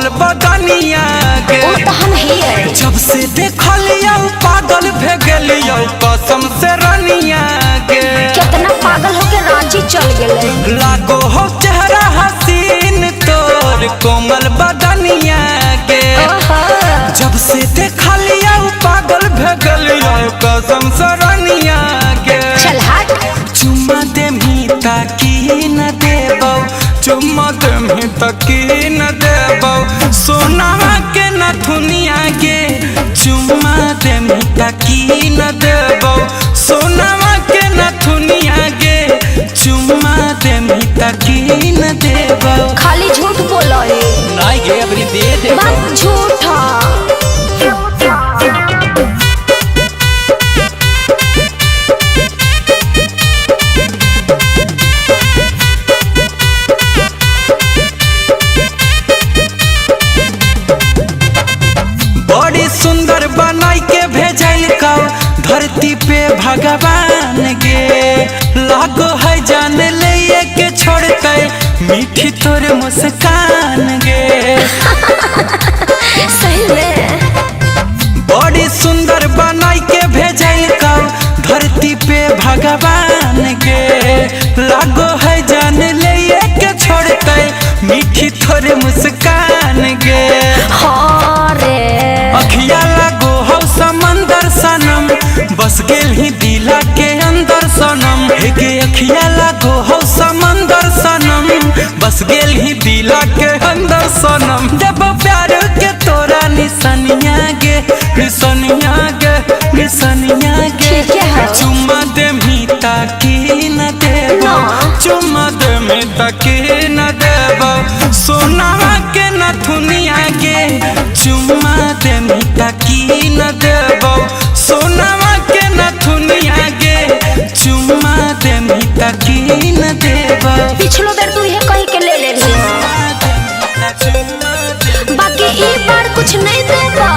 कोमल बदनिया के जब से देखलिया पागल भे गेलिया कसम से रनिया के कितना पागल होके रांची चल गेले। लागो हो चेहरा हसीन तोर कोमल बदनिया के जब से देखलिया पागल भे गेलिया कसम से रनिया के चल हट। चुम्मा दे मीता की न देबो चुम्मा दे मीता की न देबो सोनावा के नथुनिया के चुम्मा दे मीता की न देबो सोनावा के नथुनिया के चुम्मा दे मीता की न देबो। खाली झूठ बोलो है। नहीं गे अबरी दे दे बात झूठा। बड़ी सुंदर बनाई के भेजल का धरती पे भगवान गे लागो है जान ले के छोड़ते मीठी तोर मुस्कान गे सही में बड़ी सुंदर बनाई के भेजल का धरती पे भगवान गे लागो है जान ले के छोड़ते मीठी तोर मुस्कान गे अखिया लागो हो समंदर सनम बस गेल ही दिला के अंदर सनम गे अखिया लागो हो समंदर सनम बस गेल ही दिला के अंदर सनम देबो प्यार के तोरा निसनिया गे निसनिया गे निसनिया गे चुम्मा दे मीता की न देबो चुम्मा दे मीता की न देबो सोनावा के नथुनिया गे चुम्मा दे मीता की न देबो सोनावा के नथुनिया गे चुम्मा दे मीता की न देबो। पिछलो बेर तू ये कही के ले ले बाकी ई बार कुछ नहीं देबो।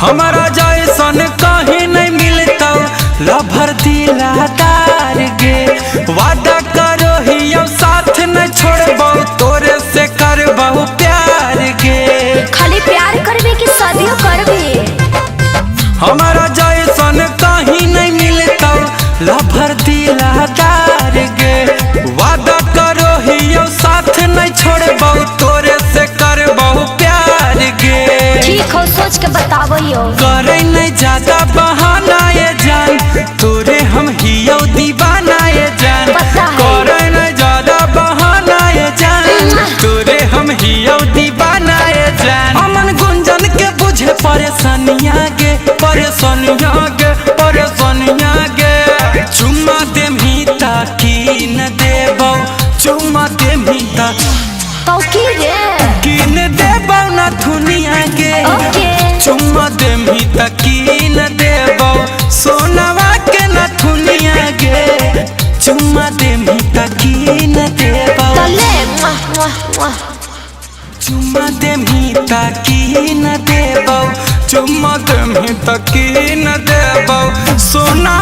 हमारा जैसन कहीं नहीं मिलता लभर दिलादार गे वादा करो ही अब साथ न छोड़बो तोरे से करबो प्यार गे खाली प्यार करबे कि शादियों करबे। हमारा जैसन कहीं नहीं मिलता लभर दिलादार गे वादा करो ही अब साथ न छोड़बो तोरे से करबो प्यार गे ठीक हो सोच के बताबो करे नहीं ज्यादा बहाना ये जान तोरे हम हियो दीवाना ये जान करे नहीं ज्यादा बहाना ये जान तोरे हम हियो दीवाना ये जान अमन गुंजन के बुझे परेशानियां गे परेशानियां गे परेशानियां गे चुम्मा दे मीता की न देबो चुम्मा दे मीता तो की रे की न देबो नथुनिया गे चुम्मा दे मीता की न देबो सोनावा के नथुनिया गे चुम्मा दे मीता की न देबो चुम्मा दे मीता की न देबो चुम्मा दे मीता की न देबो सोना